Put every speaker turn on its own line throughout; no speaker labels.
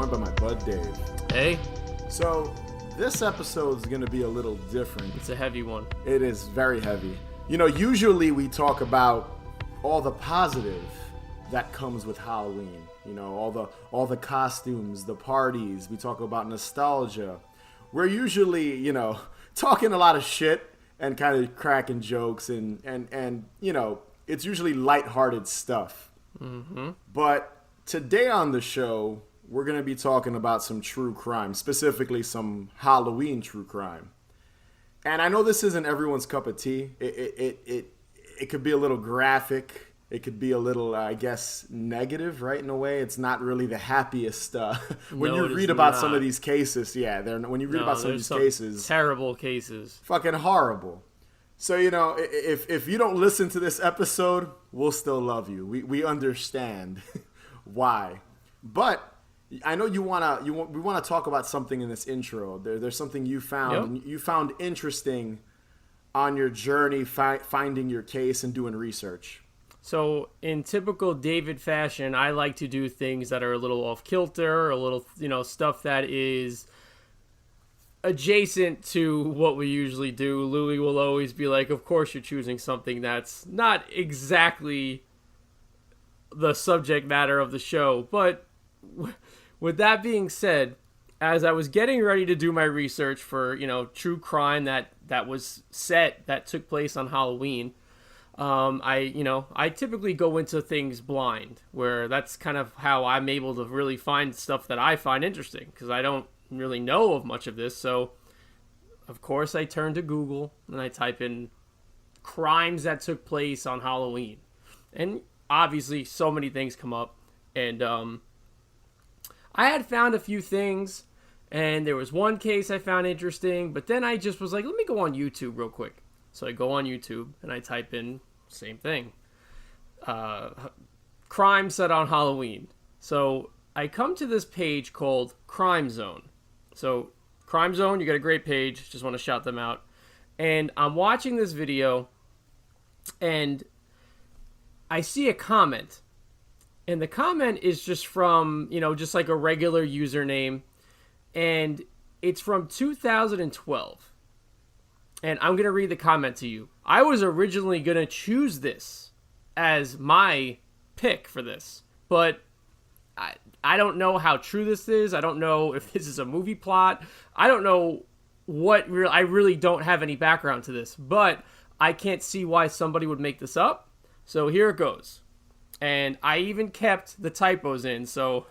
joined by my bud Dave.
Hey.
So, this episode is going to be a little different.
It's a heavy one.
It is very heavy. You know, usually we talk about all the positive that comes with Halloween. You know, all the costumes, the parties. We talk about nostalgia. We're usually, you know, talking a lot of shit and kind of cracking jokes and you know, it's usually lighthearted stuff.
Mm-hmm.
But today on the show, we're going to be talking about some true crime, specifically some Halloween true crime. And I know this isn't everyone's cup of tea. It could be a little graphic. It could be a little, I guess, negative, right? In a way, it's not really the happiest when you read about some of these cases. Yeah, when you read about some of these cases,
terrible cases,
fucking horrible. So you know, if you don't listen to this episode, we'll still love you. We understand why, but I know we want to talk about something in this intro. There's something you found,
Yep.
and you found interesting on your journey finding your case and doing research.
So in typical David fashion, I like to do things that are a little off kilter, a little, you know, stuff that is adjacent to what we usually do. Louis will always be like, of course you're choosing something that's not exactly the subject matter of the show. But with that being said, as I was getting ready to do my research for, you know, true crime that took place on Halloween, I typically go into things blind, where that's kind of how I'm able to really find stuff that I find interesting, because I don't really know of much of this. So, of course, I turn to Google and I type in crimes that took place on Halloween. And obviously, so many things come up. And I had found a few things, and there was one case I found interesting, but then I just was like, let me go on YouTube real quick. So I go on YouTube and I type in same thing, crime set on Halloween. So I come to this page called Crime Zone. So Crime Zone, you got a great page. Just want to shout them out. And I'm watching this video and I see a comment. And the comment is just from, you know, just like a regular username. And it's from 2012. And I'm going to read the comment to you. I was originally going to choose this as my pick for this, but I don't know how true this is. I don't know if this is a movie plot. I don't know I really don't have any background to this, but I can't see why somebody would make this up. So here it goes. And I even kept the typos in, so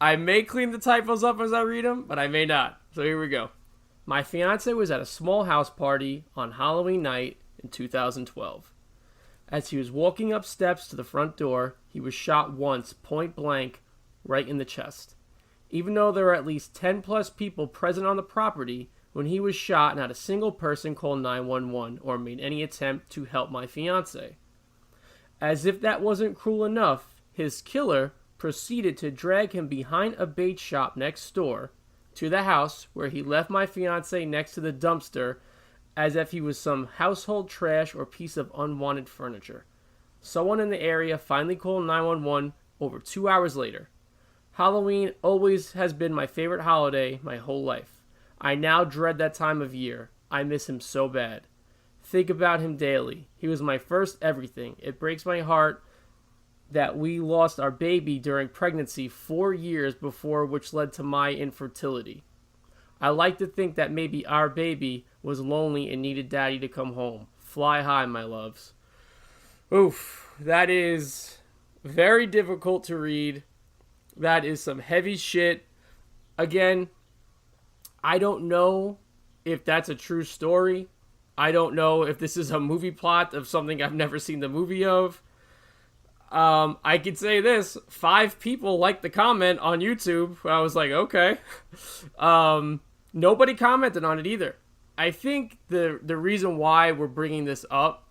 I may clean the typos up as I read them, but I may not. So here we go. My fiance was at a small house party on Halloween night in 2012. As he was walking up steps to the front door, he was shot once, point blank, right in the chest. Even though there were at least 10 plus people present on the property, when he was shot, not a single person called 911 or made any attempt to help my fiance. As if that wasn't cruel enough, his killer proceeded to drag him behind a bait shop next door to the house, where he left my fiance next to the dumpster as if he was some household trash or piece of unwanted furniture. Someone in the area finally called 911 over 2 hours later. Halloween always has been my favorite holiday my whole life. I now dread that time of year. I miss him so bad. Think about him daily. He was my first everything. It breaks my heart that we lost our baby during pregnancy 4 years before, which led to my infertility. I like to think that maybe our baby was lonely and needed daddy to come home. Fly high, my loves. Oof, that is very difficult to read. That is some heavy shit. Again, I don't know if that's a true story. I don't know if this is a movie plot of something I've never seen the movie of. I could say this, 5 people liked the comment on YouTube. I was like, okay. Nobody commented on it either. I think the reason why we're bringing this up,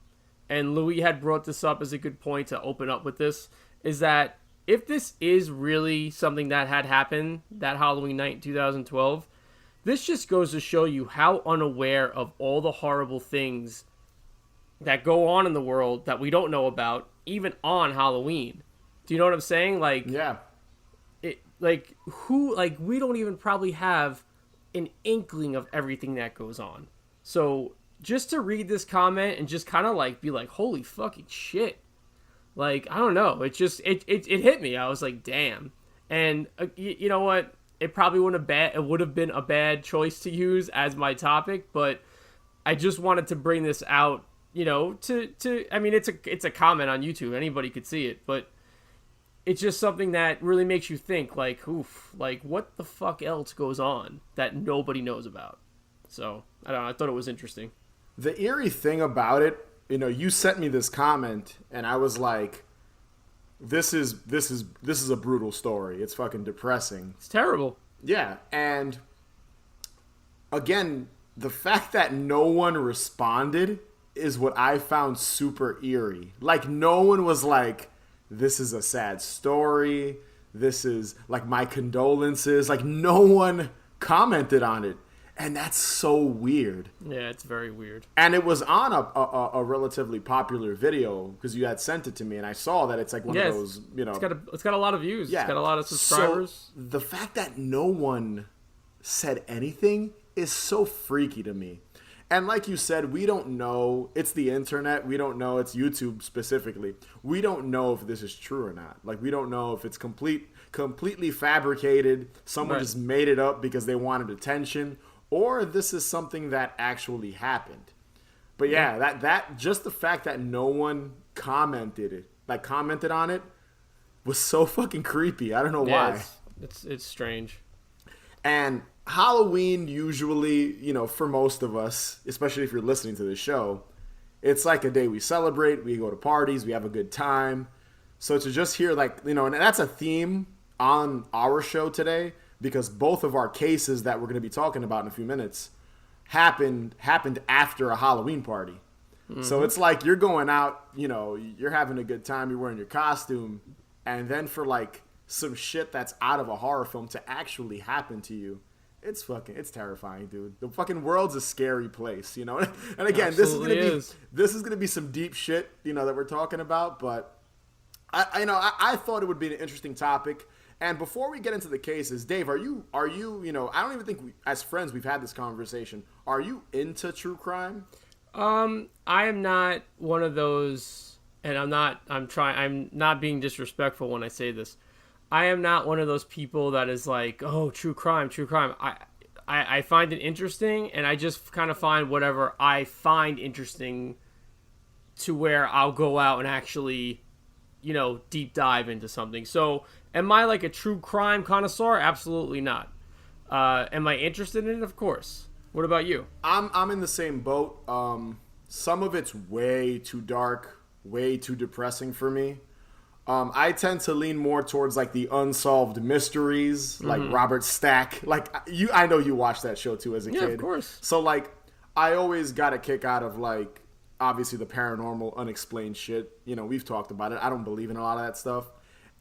and Louis had brought this up as a good point to open up with this, is that if this is really something that had happened that Halloween night in 2012, this just goes to show you how unaware of all the horrible things that go on in the world that we don't know about, even on Halloween. Do you know what I'm saying? Like,
yeah.
like who, like we don't even probably have an inkling of everything that goes on. So just to read this comment and just kind of like be like, holy fucking shit. Like, I don't know. It just, it hit me. I was like, damn. And you know what? It probably would have been a bad choice to use as my topic, but I just wanted to bring this out, you know, I mean, it's a comment on YouTube. Anybody could see it, but it's just something that really makes you think, like, oof, like what the fuck else goes on that nobody knows about? So I don't know. I thought it was interesting.
The eerie thing about it, you know, you sent me this comment and I was like, this is a brutal story. It's fucking depressing.
It's terrible.
Yeah. And again, the fact that no one responded is what I found super eerie. Like, no one was like, this is a sad story. This is like my condolences. Like, no one commented on it. And that's so weird.
Yeah, it's very weird.
And it was on a relatively popular video because you had sent it to me, and I saw that it's like one of those, you know.
It's got a lot of views.
Yeah.
It's got a lot of subscribers.
So the fact that no one said anything is so freaky to me. And like you said, we don't know. It's the internet. We don't know. It's YouTube specifically. We don't know if this is true or not. Like, we don't know if it's completely fabricated. Someone just made it up because they wanted attention. Or this is something that actually happened. But yeah, that just the fact that no one commented on it was so fucking creepy. I don't know why.
It's strange.
And Halloween usually, you know, for most of us, especially if you're listening to the show, it's like a day we celebrate, we go to parties, we have a good time. So to just hear, like, you know, and that's a theme on our show today, because both of our cases that we're going to be talking about in a few minutes happened after a Halloween party. Mm-hmm. So it's like you're going out, you know, you're having a good time, you're wearing your costume, and then for like some shit that's out of a horror film to actually happen to you, it's terrifying, dude. The fucking world's a scary place, you know? And again, this is gonna be some deep shit, you know, that we're talking about, but I thought it would be an interesting topic. And before we get into the cases, Dave, are you, you know, I don't even think as friends we've had this conversation. Are you into true crime?
I am not one of those, and I'm not being disrespectful when I say this. I am not one of those people that is like, oh, true crime. I find it interesting, and I just kind of find whatever I find interesting to where I'll go out and actually, you know, deep dive into something. So am I like a true crime connoisseur? Absolutely not. Am I interested in it? Of course. What about you?
I'm in the same boat. Some of it's way too dark, way too depressing for me. I tend to lean more towards like the unsolved mysteries, like Robert Stack. Like I know you watched that show too as a kid.
Yeah, of course.
So like I always got a kick out of like obviously the paranormal, unexplained shit. You know, we've talked about it. I don't believe in a lot of that stuff.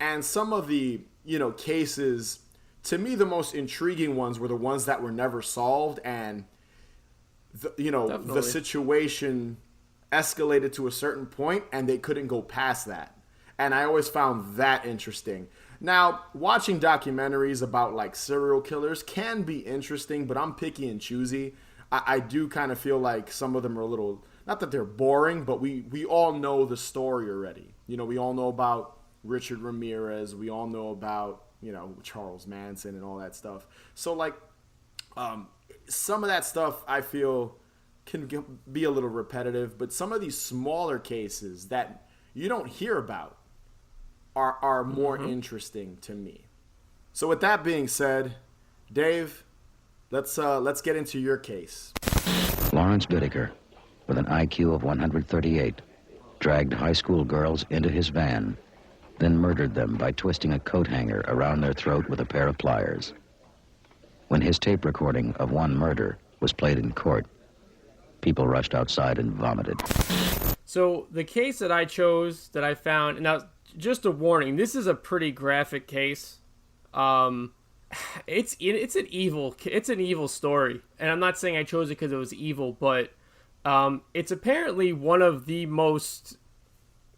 And some of the, you know, cases, to me, the most intriguing ones were the ones that were never solved, and the situation escalated to a certain point, and they couldn't go past that. And I always found that interesting. Now, watching documentaries about like serial killers can be interesting, but I'm picky and choosy. I do kind of feel like some of them are a little, not that they're boring, but we all know the story already. You know, we all know about Richard Ramirez. We all know about, you know, Charles Manson and all that stuff. So like some of that stuff I feel can be a little repetitive, but some of these smaller cases that you don't hear about are more interesting to me. So with that being said, Dave, let's get into your case.
Lawrence Bittaker, with an IQ of 138, dragged high school girls into his van, then murdered them by twisting a coat hanger around their throat with a pair of pliers. When his tape recording of one murder was played in court, people rushed outside and vomited.
So the case that I chose, that I found, now just a warning, this is a pretty graphic case. It's an evil story, and I'm not saying I chose it because it was evil, but it's apparently one of the most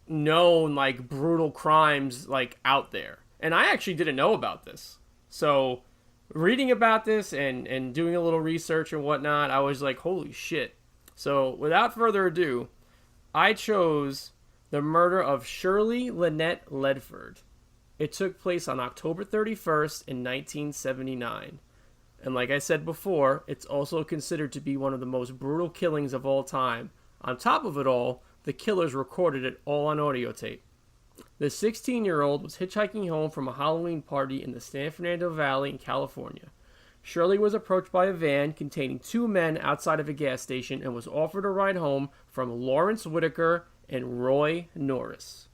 known like brutal crimes like out there, and I actually didn't know about this. So reading about this and doing a little research and whatnot, I was like, holy shit. So without further ado, I chose the murder of Shirley Ledford. It took place on October 31st in 1979. And like I said before, it's also considered to be one of the most brutal killings of all time. On top of it all, the killers recorded it all on audio tape. The 16-year-old was hitchhiking home from a Halloween party in the San Fernando Valley in California. Shirley was approached by a van containing two men outside of a gas station and was offered a ride home from Lawrence Whitaker and Roy Norris.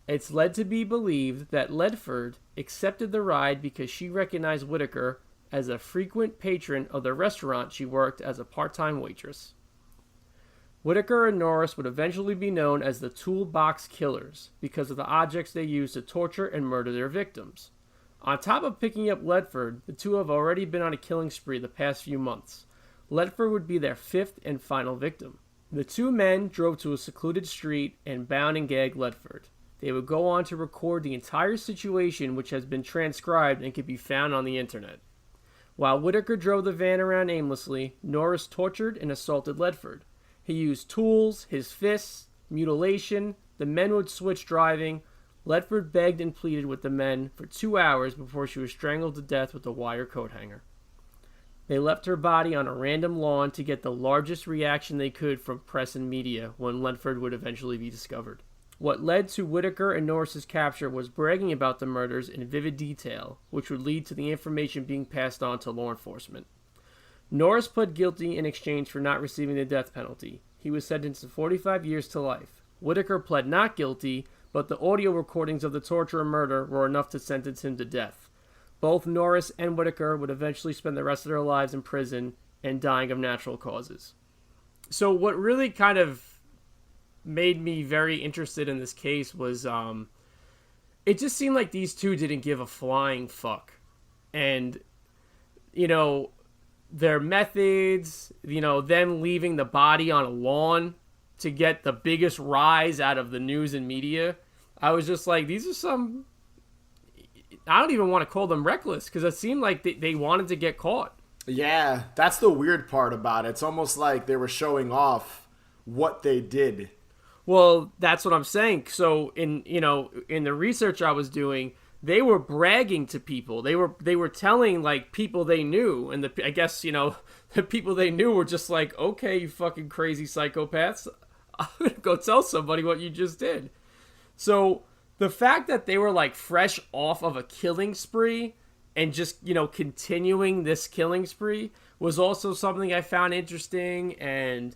It's led to be believed that Ledford accepted the ride because she recognized Whitaker as a frequent patron of the restaurant she worked as a part-time waitress. Whitaker and Norris would eventually be known as the Toolbox Killers because of the objects they used to torture and murder their victims. On top of picking up Ledford, the two have already been on a killing spree the past few months. Ledford would be their fifth and final victim. The two men drove to a secluded street and bound and gagged Ledford. They would go on to record the entire situation, which has been transcribed and can be found on the internet. While Whitaker drove the van around aimlessly, Norris tortured and assaulted Ledford. He used tools, his fists, mutilation. The men would switch driving. Ledford begged and pleaded with the men for 2 hours before she was strangled to death with a wire coat hanger. They left her body on a random lawn to get the largest reaction they could from press and media when Ledford would eventually be discovered. What led to Whitaker and Norris's capture was bragging about the murders in vivid detail, which would lead to the information being passed on to law enforcement. Norris pled guilty in exchange for not receiving the death penalty. He was sentenced to 45 years to life. Whitaker pled not guilty, but the audio recordings of the torture and murder were enough to sentence him to death. Both Norris and Whitaker would eventually spend the rest of their lives in prison and dying of natural causes. So what really kind of made me very interested in this case was it just seemed like these two didn't give a flying fuck. And, you know, their methods, you know, them leaving the body on a lawn to get the biggest rise out of the news and media. I was just like, these are some, I don't even want to call them reckless because it seemed like they wanted to get caught. Yeah,
that's the weird part about it. It's almost like they were showing off what they did.
Well, that's what I'm saying. So in the research I was doing, they were bragging to people. They were telling like people they knew, and I guess the people they knew were just like, okay, you fucking crazy psychopaths, I'm gonna go tell somebody what you just did. So the fact that they were like fresh off of a killing spree and just continuing this killing spree was also something I found interesting. And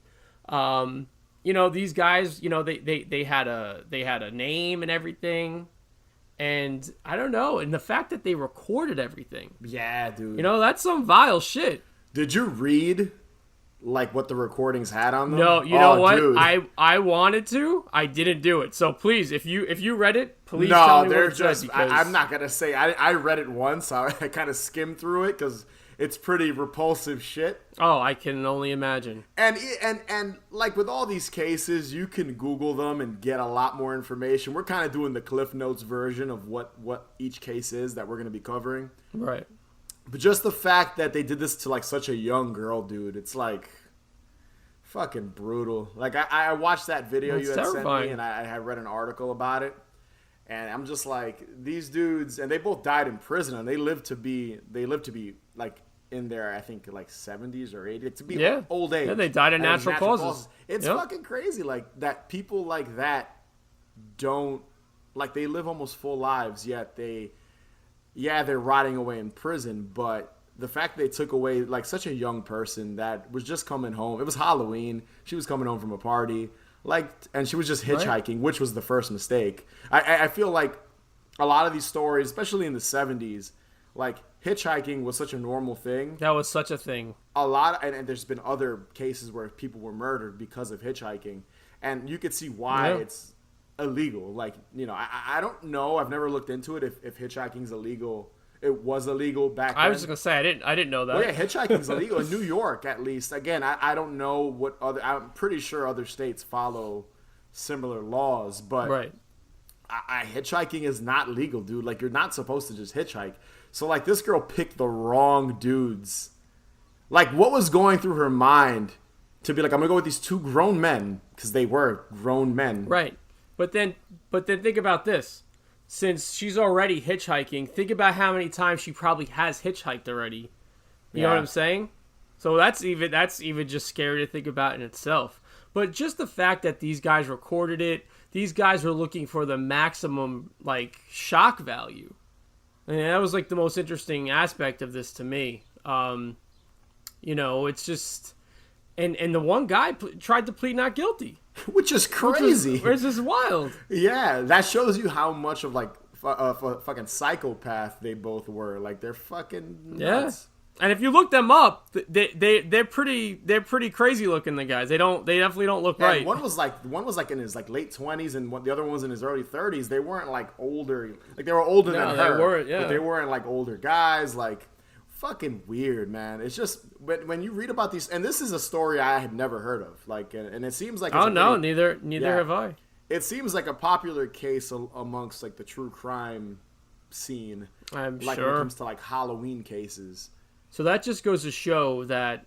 these guys, they had a name and everything. And I don't know. And the fact that they recorded everything.
Yeah, dude.
That's some vile shit.
Did you read like what the recordings had on them?
No, you know what?
Dude.
I wanted to. I didn't do it. So please, if you read it, please tell me what it said. Because
I'm not going to say. I read it once. I kind of skimmed through it because it's pretty repulsive shit.
Oh, I can only imagine.
And like with all these cases, you can Google them and get a lot more information. We're kind of doing the Cliff Notes version of what each case is that we're going to be covering.
Right.
But just the fact that they did this to like such a young girl, dude, it's like fucking brutal. Like I watched that video you had sent me, and I had read an article about it. And I'm just like, these dudes, and they both died in prison, and they lived to be like in their, I think, like 70s or 80s, to be old age.
Yeah, they died of natural causes.
It's fucking crazy, like, that people like that don't, like, they live almost full lives, yet they're rotting away in prison, but the fact they took away, like, such a young person that was just coming home. It was Halloween. She was coming home from a party, like, and she was just hitchhiking, which was the first mistake. I feel like a lot of these stories, especially in the 70s, like, hitchhiking was such a normal thing.
That was such a thing.
And there's been other cases where people were murdered because of hitchhiking. And you could see why it's illegal. Like, I don't know. I've never looked into it if hitchhiking's illegal. It was illegal back then.
I was just going to say, I didn't know that.
Well, yeah, hitchhiking's illegal in New York, at least. Again, I don't know what other... I'm pretty sure other states follow similar laws, but...
Right.
Hitchhiking is not legal, dude. Like, you're not supposed to just hitchhike. So, like, this girl picked the wrong dudes. Like, what was going through her mind to be like, I'm going to go with these two grown men, because they were grown men.
Right. But then think about this. Since she's already hitchhiking, think about how many times she probably has hitchhiked already. You know what I'm saying? So that's even just scary to think about in itself. But just the fact that these guys recorded it, these guys were looking for the maximum, like, shock value. And that was, like, the most interesting aspect of this to me. You know, it's just... And the one guy tried to plead not guilty.
Which is crazy.
Which is wild.
Yeah, that shows you how much of, like, a fucking psychopath they both were. Like, they're fucking nuts.
Yeah. And if you look them up, they're pretty crazy looking, the guys. They definitely don't look right.
One was like in his like late 20s, and the other one was in his early 30s. They weren't like older. Like, they were older than her.
They weren't, yeah.
But they weren't like older guys. Like, fucking weird, man. It's just when you read about these, and this is a story I had never heard of. Like, and it seems like
neither have I.
It seems like a popular case amongst like the true crime scene.
I'm
like
sure.
when it comes to like Halloween cases.
So that just goes to show that,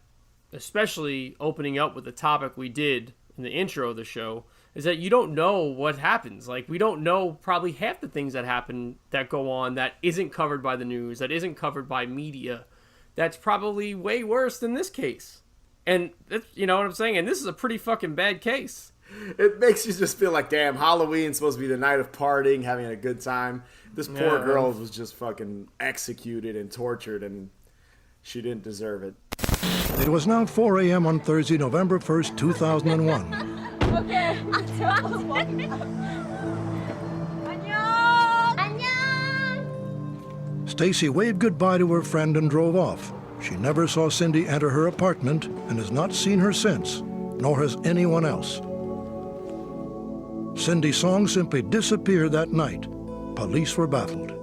especially opening up with the topic we did in the intro of the show, is that you don't know what happens. Like, we don't know probably half the things that happen that go on that isn't covered by the news, that isn't covered by media. That's probably way worse than this case. And, you know what I'm saying? And this is a pretty fucking bad case.
It makes you just feel like, damn, Halloween's supposed to be the night of partying, having a good time. This poor girl was just fucking executed and tortured, and she didn't deserve it.
It was now 4 a.m. on Thursday, November 1st, 2001.
Okay.
Stacy waved goodbye to her friend and drove off. She never saw Cindy enter her apartment and has not seen her since, nor has anyone else. Cindy Song simply disappeared that night. Police were baffled.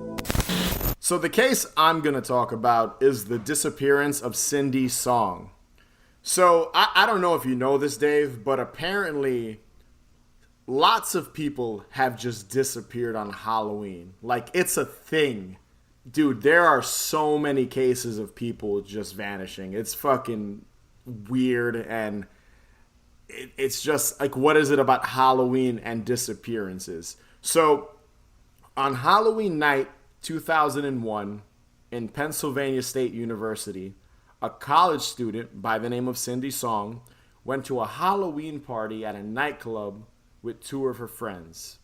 So the case I'm going to talk about is the disappearance of Cindy Song. So I don't know if you know this, Dave, but apparently lots of people have just disappeared on Halloween. Like, it's a thing. Dude, there are so many cases of people just vanishing. It's fucking weird, and it's just like, what is it about Halloween and disappearances? So on Halloween night 2001 in Pennsylvania State University, a college student by the name of Cindy Song went to a Halloween party at a nightclub with two of her friends.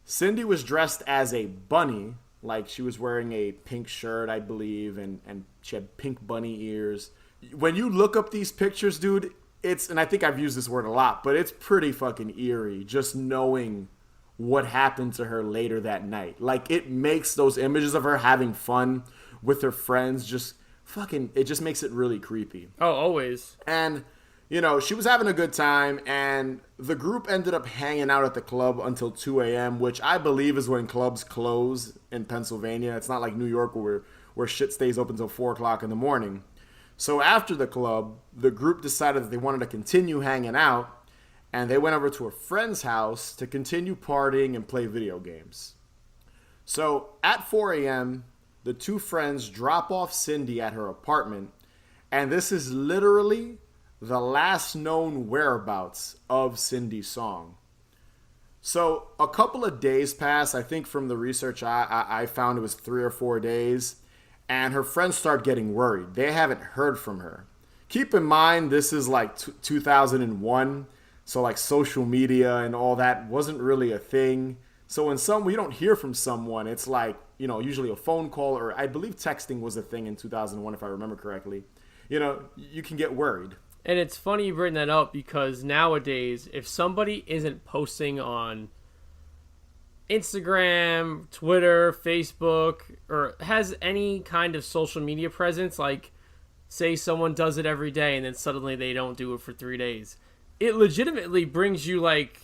Cindy was dressed as a bunny, like she was wearing a pink shirt, I believe, and she had pink bunny ears. When you look up these pictures, dude, and I think I've used this word a lot, but it's pretty fucking eerie just knowing what happened to her later that night. Like, it makes those images of her having fun with her friends it just makes it really creepy.
Oh, always.
And, you know, she was having a good time, and the group ended up hanging out at the club until 2 a.m., which I believe is when clubs close in Pennsylvania. It's not like New York where shit stays open until 4 o'clock in the morning. So after the club, the group decided that they wanted to continue hanging out, and they went over to a friend's house to continue partying and play video games. So at 4 a.m., the two friends drop off Cindy at her apartment, and this is literally the last known whereabouts of Cindy Song. So a couple of days pass. I think from the research I found it was 3 or 4 days, and her friends start getting worried. They haven't heard from her. Keep in mind, this is like 2001, so like social media and all that wasn't really a thing. So when you don't hear from someone, it's like, you know, usually a phone call, or I believe texting was a thing in 2001, if I remember correctly. You know, you can get worried.
And it's funny you bring that up, because nowadays, if somebody isn't posting on Instagram, Twitter, Facebook, or has any kind of social media presence, like say someone does it every day and then suddenly they don't do it for 3 days, it legitimately brings you like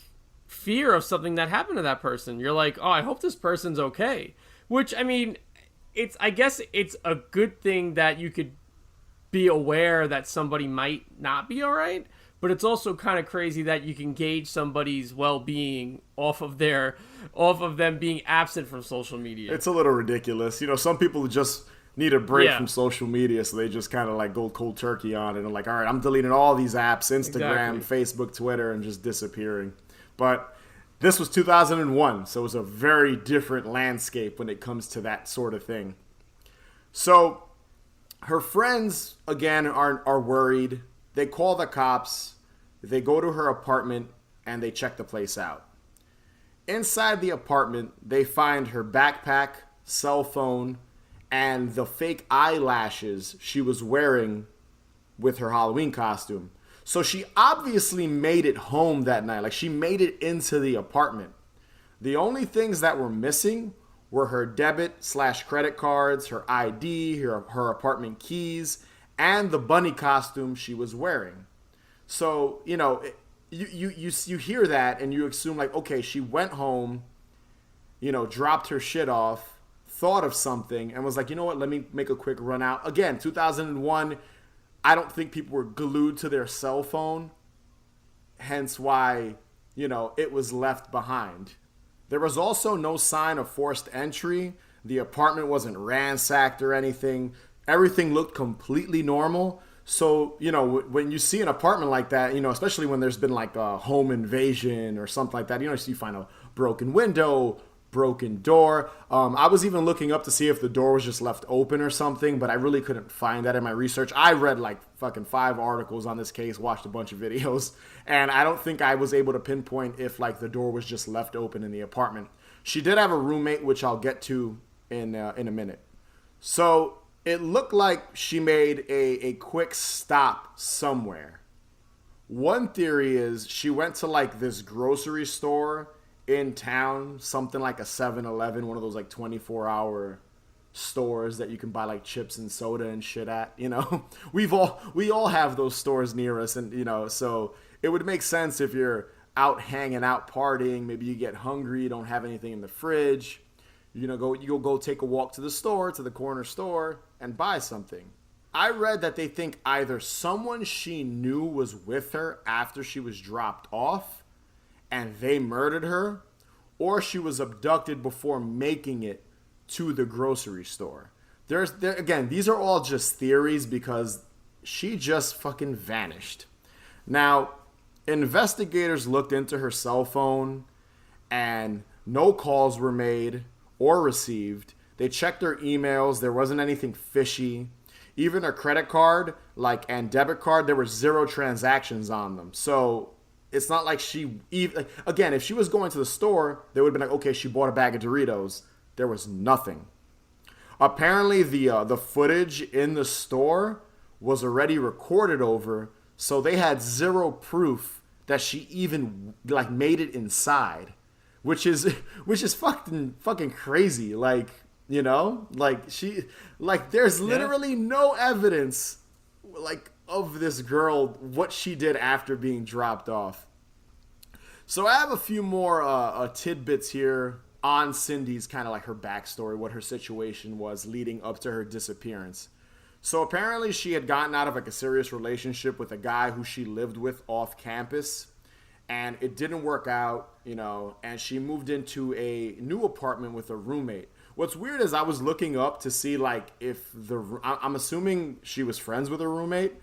fear of something that happened to that person. You're like, oh, I hope this person's okay. Which, I mean, I guess it's a good thing that you could be aware that somebody might not be all right, but it's also kind of crazy that you can gauge somebody's well-being off of them being absent from social media.
It's a little ridiculous. You know, some people just need a break
Yeah.
from social media, so they just kind of like go cold turkey on it and like, all right, I'm deleting all these apps, Instagram, Facebook, Twitter, and just disappearing. But this was 2001, so it was a very different landscape when it comes to that sort of thing. So her friends, again, are worried. They call the cops. They go to her apartment, and they check the place out. Inside the apartment, they find her backpack, cell phone, and the fake eyelashes she was wearing with her Halloween costume. So she obviously made it home that night. Like, she made it into the apartment. The only things that were missing were her debit/credit cards, her ID, her apartment keys, and the bunny costume she was wearing. So, you know, you hear that and you assume like, okay, she went home, you know, dropped her shit off, thought of something, and was like, you know what, let me make a quick run out. Again, 2001, I don't think people were glued to their cell phone, hence why, you know, it was left behind. There was also no sign of forced entry. The apartment wasn't ransacked or anything. Everything looked completely normal. So, you know, when you see an apartment like that, you know, especially when there's been like a home invasion or something like that, you know, so you find a broken window, broken door. I was even looking up to see if the door was just left open or something, but I really couldn't find that in my research. I read like fucking 5 articles on this case, watched a bunch of videos, and I don't think I was able to pinpoint if like the door was just left open in the apartment. She did have a roommate, which I'll get to in a minute. So it looked like she made a quick stop somewhere. One theory is she went to like this grocery store in town, something like a 7-Eleven, one of those like 24-hour stores that you can buy like chips and soda and shit at, you know. We all have those stores near us, and you know, so it would make sense if you're out hanging out partying, maybe you get hungry, you don't have anything in the fridge. You know, you go take a walk to the store, to the corner store, and buy something. I read that they think either someone she knew was with her after she was dropped off, and they murdered her, or she was abducted before making it to the grocery store. Again, these are all just theories because she just fucking vanished. Now, investigators looked into her cell phone, and no calls were made or received. They checked her emails. There wasn't anything fishy. Even her credit card, and debit card, there were 0 transactions on them. So it's not like again, if she was going to the store, they would have been like, okay, she bought a bag of Doritos. There was nothing. Apparently, the footage in the store was already recorded over, so they had 0 proof that she even made it inside. Which is fucking crazy. Like, you know, there's literally no evidence of this girl, what she did after being dropped off. So I have a few more tidbits here on Cindy's kind of like her backstory, what her situation was leading up to her disappearance. So apparently she had gotten out of a serious relationship with a guy who she lived with off campus. And it didn't work out, you know, and she moved into a new apartment with a roommate. What's weird is I was looking up to see, I'm assuming she was friends with her roommate,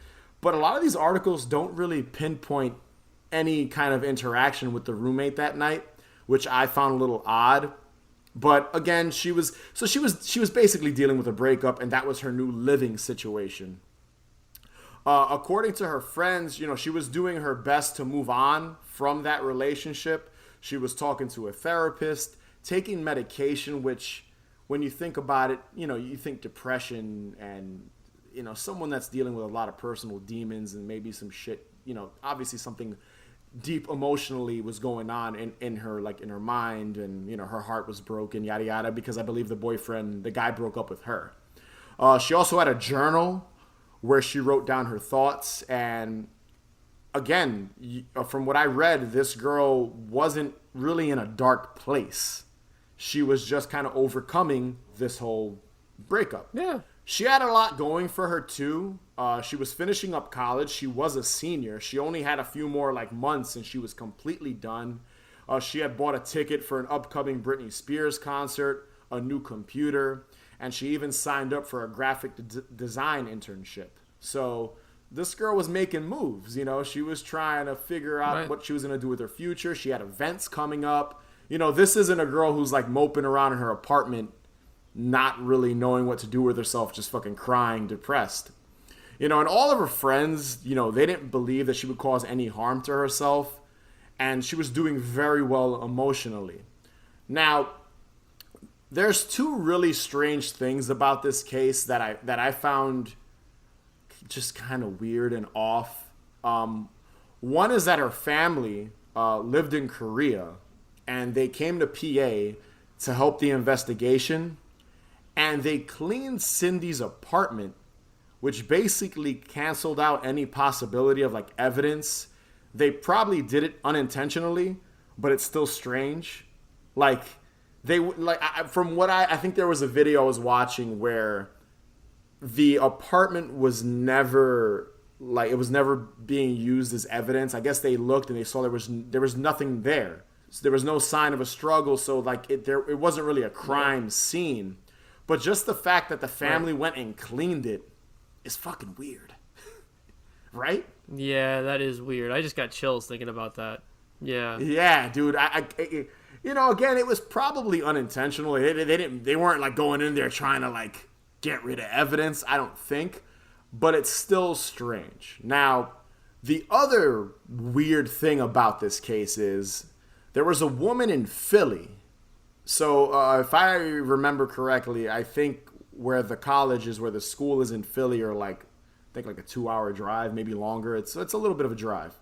but a lot of these articles don't really pinpoint any kind of interaction with the roommate that night, which I found a little odd. But again, she was basically dealing with a breakup, and that was her new living situation. According to her friends, you know, she was doing her best to move on from that relationship. She was talking to a therapist, taking medication, which when you think about it, you know, you think depression and, you know, someone that's dealing with a lot of personal demons and maybe some shit, you know, obviously something deep emotionally was going on in her, in her mind, and, you know, her heart was broken, yada, yada, because I believe the guy broke up with her. She also had a journal where she wrote down her thoughts. And again, from what I read, this girl wasn't really in a dark place. She was just kind of overcoming this whole breakup. Yeah. She had a lot going for her too. She was finishing up college. She was a senior. She only had a few more months and she was completely done. She had bought a ticket for an upcoming Britney Spears concert, a new computer, and she even signed up for a graphic design internship. So this girl was making moves, you know. She was trying to figure out what she was going to do with her future. She had events coming up. You know, this isn't a girl who's like moping around in her apartment, not really knowing what to do with herself, just fucking crying, depressed. You know, and all of her friends, you know, they didn't believe that she would cause any harm to herself, and she was doing very well emotionally. Now, there's two really strange things about this case that I found just kind of weird and off. One is that her family lived in Korea, and they came to PA to help the investigation, and they cleaned Cindy's apartment, which basically canceled out any possibility of like evidence. They probably did it unintentionally, but it's still strange. Like from what I think there was a video I was watching where the apartment was never being used as evidence. I guess they looked and they saw there was nothing there. So there was no sign of a struggle. So like it wasn't really a crime scene, but just the fact that the family went and cleaned it is fucking weird. Right?
Yeah, that is weird. I just got chills thinking about that. Yeah.
Yeah, dude. I you know, again, it was probably unintentional. They weren't like going in there trying to like get rid of evidence, I don't think, but it's still strange. Now, the other weird thing about this case is there was a woman in Philly. So if I remember correctly, I think where the college is, where the school is in Philly, or like I think like a 2-hour drive, maybe longer. It's a little bit of a drive.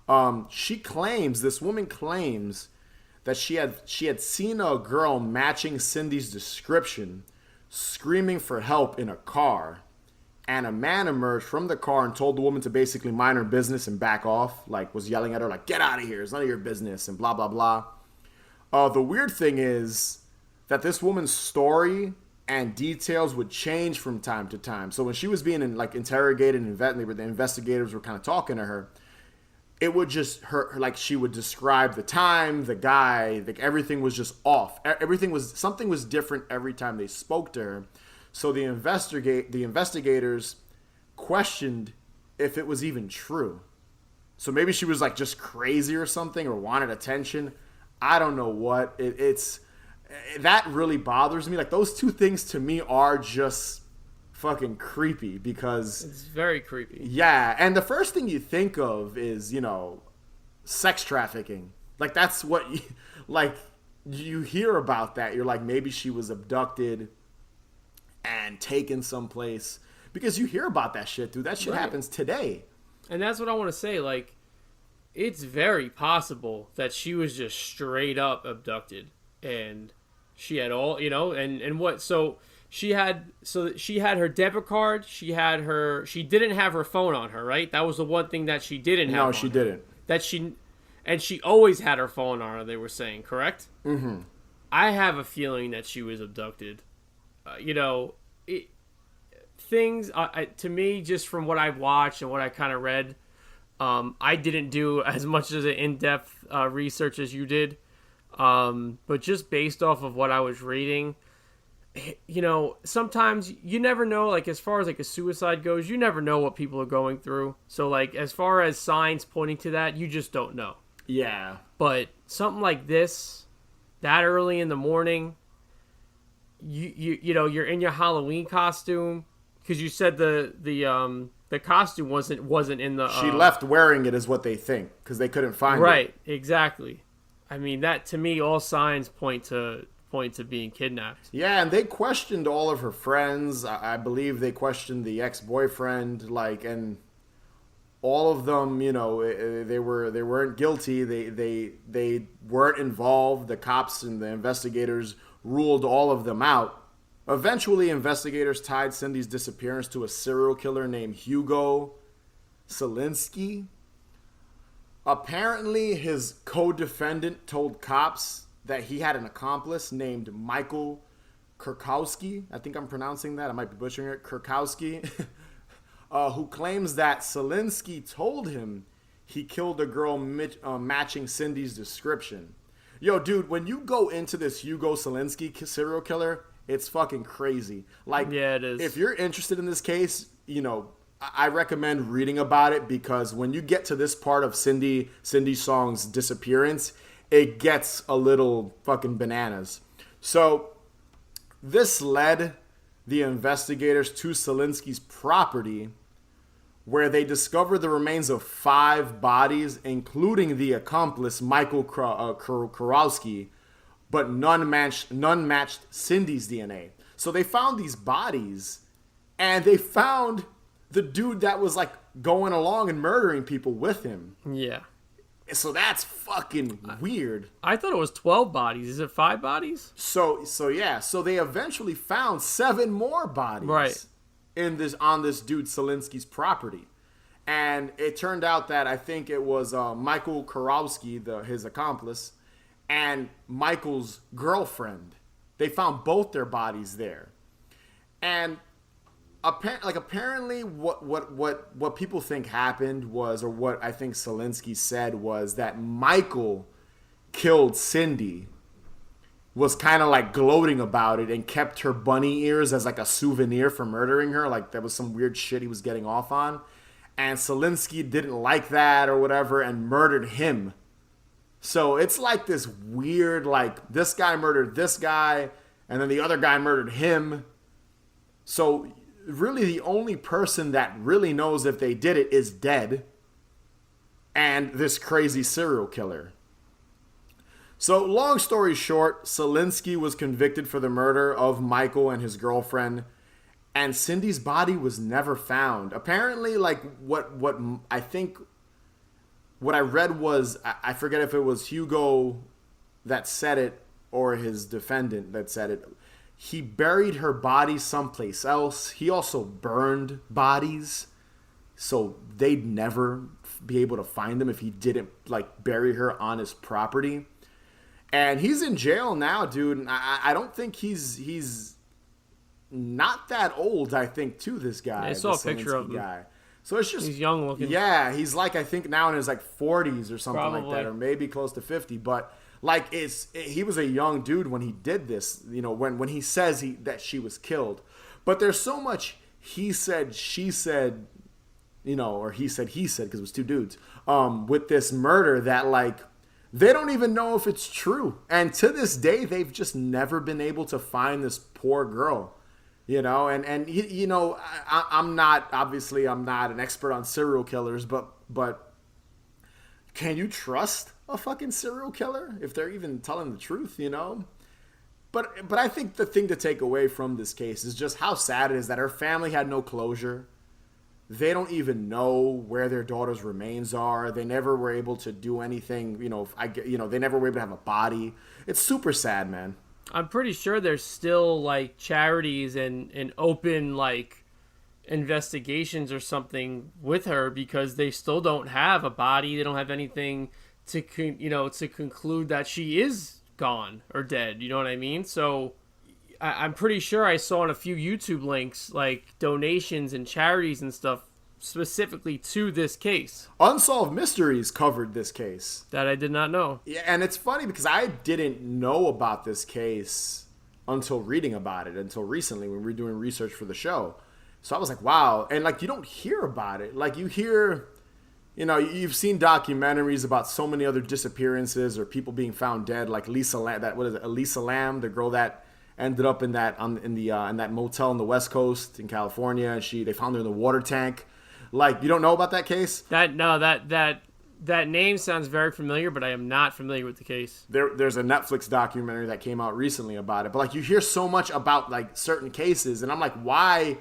This woman claims that she had seen a girl matching Cindy's description, screaming for help in a car, and a man emerged from the car and told the woman to basically mind her business and back off, like was yelling at her like, get out of here, it's none of your business, and blah, blah, blah. The weird thing is that this woman's story and details would change from time to time. So when she was being interrogated and the investigators were kind of talking to her, it would just she would describe the time, the guy, like everything was just off. Something was different every time they spoke to her. So the investigators questioned if it was even true. So maybe she was like just crazy or something, or wanted attention. I don't know what. That really bothers me. Like those two things to me are just fucking creepy, because
it's very creepy.
Yeah, and the first thing you think of is, you know, sex trafficking. Like that's what you hear about that. You're like, maybe she was abducted and taken someplace, because you hear about that shit, dude. That shit happens today.
And that's what I want to say. Like, it's very possible that she was just straight up abducted, and she had all, you know, and what, so she had her debit card, she didn't have her phone on her, right? That was the one thing that she didn't have.
No, she didn't.
And she always had her phone on her, they were saying, correct?
Mm-hmm.
I have a feeling that she was abducted. You know, to me, just from what I've watched and what I kind of read, I didn't do as much as an in-depth research as you did. But just based off of what I was reading, you know, sometimes you never know, like as far as like a suicide goes, you never know what people are going through. So like as far as signs pointing to that, you just don't know.
Yeah. But
something like this, that early in the morning, you know, you're in your Halloween costume, because you said the costume wasn't in the.
She left wearing it, is what they think, because they couldn't find it.
Right. Exactly. I mean, that to me, all signs point to being kidnapped.
Yeah, and they questioned all of her friends. I believe they questioned the ex-boyfriend, and all of them, you know, they weren't guilty. They weren't involved. The cops and the investigators ruled all of them out. Eventually, investigators tied Cindy's disappearance to a serial killer named Hugo Selinski. Apparently, his co-defendant told cops that he had an accomplice named Michael Kurkowski. I think I'm pronouncing that. I might be butchering it. Kurkowski. Who claims that Selinski told him he killed a girl matching Cindy's description. Yo, dude, when you go into this Hugo Selinski serial killer, It's fucking crazy. Like,
yeah, it is.
If you're interested in this case, I recommend reading about it, because when you get to this part of Cindy Song's disappearance, it gets a little fucking bananas. So this led the investigators to Selinski's property, where they discovered the remains of 5 bodies, including the accomplice Michael Kurowski, but none matched Cindy's DNA. So they found these bodies, and they found the dude that was like going along and murdering people with him.
Yeah.
So that's fucking weird.
I thought it was 12 bodies. Is it 5 bodies?
So yeah. So they eventually found 7 more bodies.
Right.
On this dude Selinski's property. And it turned out that I think it was Michael Kurowski, his accomplice, and Michael's girlfriend. They found both their bodies there. And apparently what people think happened was, or what I think Selinski said was, that Michael killed Cindy, was kind of like gloating about it, and kept her bunny ears as like a souvenir for murdering her. Like that was some weird shit he was getting off on. And Selinski didn't like that or whatever and murdered him. So it's like this weird, like this guy murdered this guy and then the other guy murdered him. So really the only person that really knows if they did it is dead, and this crazy serial killer. So long story short, Selinski was convicted for the murder of Michael and his girlfriend, and Cindy's body was never found. Apparently, like what I think what I read was, I forget if it was Hugo that said it or his defendant that said it. He buried her body someplace else. He also burned bodies, so they'd never be able to find them if he didn't like bury her on his property. And he's in jail now, dude. And I don't think he's not that old. I think too. This guy.
I saw a picture of him.
Guy. So it's just,
he's young looking.
Yeah, he's like, I think now in his like 40s or something
Probably.
like that, or maybe close to 50. But like he was a young dude when he did this, when he says that she was killed. But there's so much he said, she said, or he said, because it was 2 dudes, with this murder that like they don't even know if it's true. And to this day, they've just never been able to find this poor girl. I'm not an expert on serial killers, but can you trust a fucking serial killer if they're even telling the truth, But I think the thing to take away from this case is just how sad it is that her family had no closure. They don't even know where their daughter's remains are. They never were able to do anything, they never were able to have a body. It's super sad, man.
I'm pretty sure there's still like charities and open like investigations or something with her, because they still don't have a body. They don't have anything to conclude that she is gone or dead. You know what I mean? So I'm pretty sure I saw in a few YouTube links like donations and charities and stuff specifically to this case.
Unsolved Mysteries covered this case.
That I did not know.
Yeah, and it's funny because I didn't know about this case until reading about it, until recently when we were doing research for the show. So I was like, wow. And like, you don't hear about it. Like you hear, you've seen documentaries about so many other disappearances or people being found dead, like Lisa Lam, Elisa Lam, the girl that ended up in that in that motel on the West Coast in California, and they found her in the water tank. Like, you don't know about that case?
That name sounds very familiar, but I am not familiar with the case.
There's a Netflix documentary that came out recently about it. But like, you hear so much about like certain cases, and I'm like, why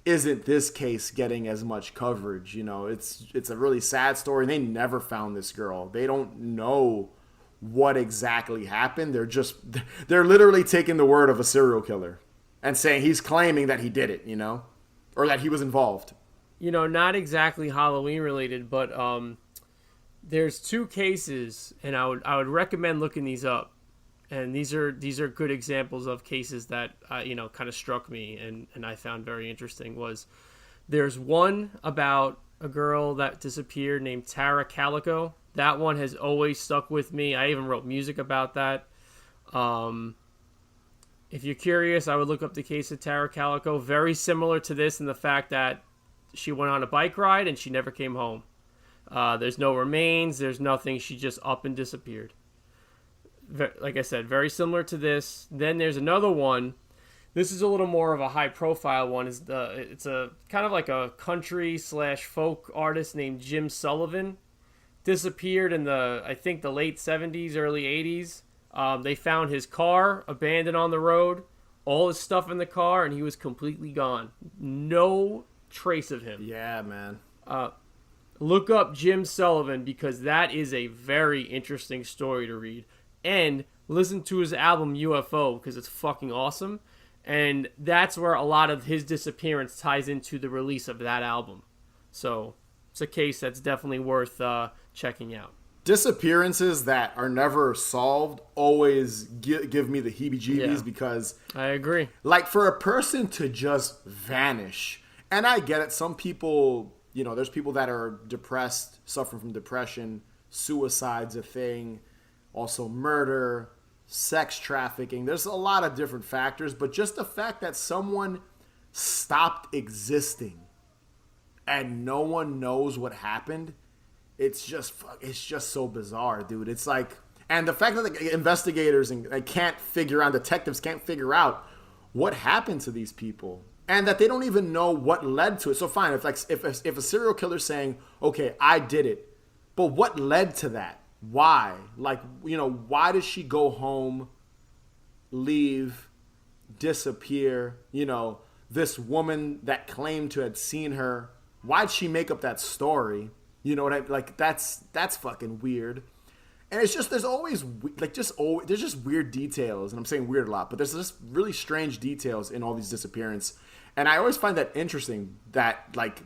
isn't this case getting as much coverage? It's a really sad story. They never found this girl. They don't know what exactly happened. They're literally taking the word of a serial killer and saying he's claiming that he did it, or that he was involved.
Not exactly Halloween related, but there's 2 cases, and I would recommend looking these up. And these are good examples of cases that kind of struck me and I found very interesting. There's one about a girl that disappeared named Tara Calico. That one has always stuck with me. I even wrote music about that. If you're curious, I would look up the case of Tara Calico. Very similar to this in the fact that she went on a bike ride and she never came home. There's no remains. There's nothing. She just up and disappeared. Like I said, very similar to this. Then there's another one. This is a little more of a high-profile one. It's a kind of like a country/folk artist named Jim Sullivan. Disappeared in I think the late 70s, early 80s. They found his car abandoned on the road, all his stuff in the car, and he was completely gone. No trace of him.
Yeah, man.
Look up Jim Sullivan because that is a very interesting story to read. And listen to his album UFO because it's fucking awesome. And that's where a lot of his disappearance ties into the release of that album. So it's a case that's definitely worth checking out.
Disappearances that are never solved always give me the heebie-jeebies because...
I agree.
Like, for a person to just vanish, and I get it, some people, there's people that are depressed, suffering from depression, suicide's a thing, also murder, sex trafficking. There's a lot of different factors, but just the fact that someone stopped existing and no one knows what happened, it's just so bizarre, dude. It's like, and the fact that the investigators and detectives can't figure out what happened to these people, and that they don't even know what led to it. So fine, if a serial killer's saying, okay, I did it, but what led to that? Why? Like, why did she go home, leave, disappear? This woman that claimed to have seen her, why'd she make up that story? You know what I like? That's fucking weird. And it's just, there's just weird details. And I'm saying weird a lot, but there's just really strange details in all these disappearances. And I always find that interesting that, like,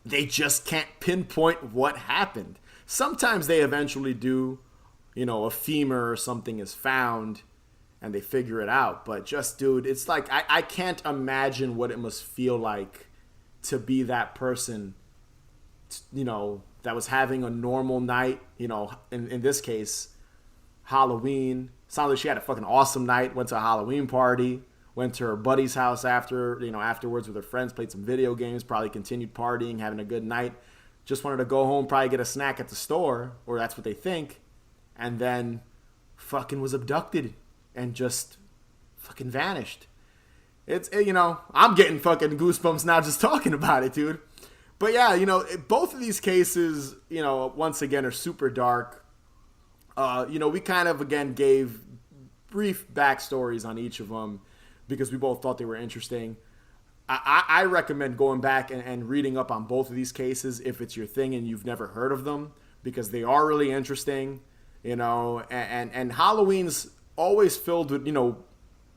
they just can't pinpoint what happened. Sometimes they eventually do, a femur or something is found and they figure it out. But just, dude, it's like, I can't imagine what it must feel like to be that person, that was having a normal night, in this case, Halloween. Sounds like she had a fucking awesome night, went to a Halloween party, went to her buddy's house afterwards with her friends, played some video games, probably continued partying, having a good night. Just wanted to go home, probably get a snack at the store, or that's what they think, and then fucking was abducted and just fucking vanished. It's, I'm getting fucking goosebumps now just talking about it, dude. But yeah, both of these cases, once again, are super dark. We kind of, again, gave brief backstories on each of them because we both thought they were interesting. I recommend going back and reading up on both of these cases if it's your thing and you've never heard of them, because they are really interesting, and Halloween's always filled with,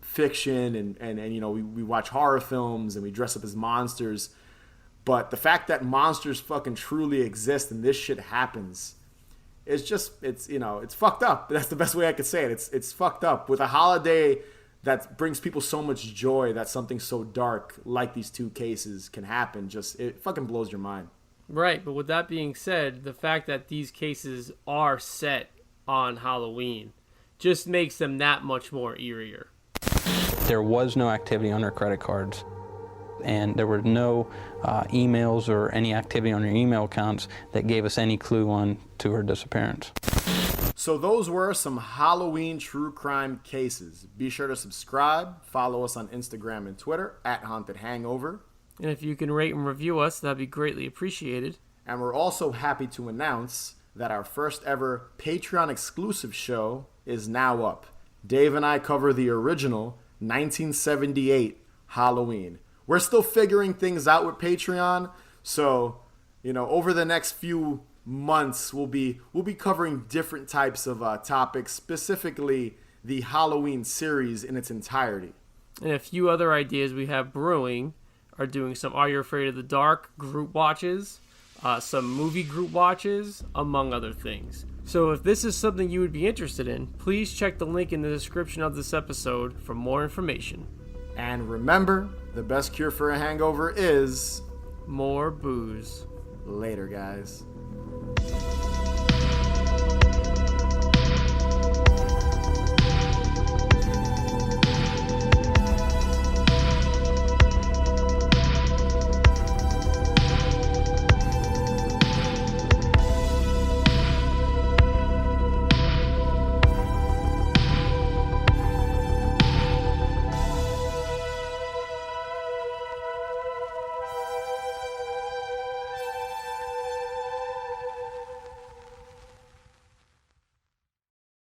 fiction and we watch horror films and we dress up as monsters. But the fact that monsters fucking truly exist and this shit happens, it's fucked up. That's the best way I could say it. It's fucked up. With a holiday that brings people so much joy, that something so dark like these two cases can happen, it fucking blows your mind.
Right, but with that being said, the fact that these cases are set on Halloween just makes them that much more eerier.
There was no activity on her credit cards, and there were no emails or any activity on her email accounts that gave us any clue on to her disappearance.
So those were some Halloween true crime cases. Be sure to subscribe, follow us on Instagram and Twitter @HauntedHangover.
And if you can rate and review us, that'd be greatly appreciated.
And we're also happy to announce that our first ever Patreon exclusive show is now up. Dave and I cover the original 1978 Halloween. We're still figuring things out with Patreon, so over the next few months we'll be covering different types of topics, specifically the Halloween series in its entirety.
And a few other ideas we have brewing are doing some Are You Afraid of the Dark group watches, some movie group watches, among other things. So if this is something you would be interested in, please check the link in the description of this episode for more information.
And remember, the best cure for a hangover is
more booze.
Later, guys.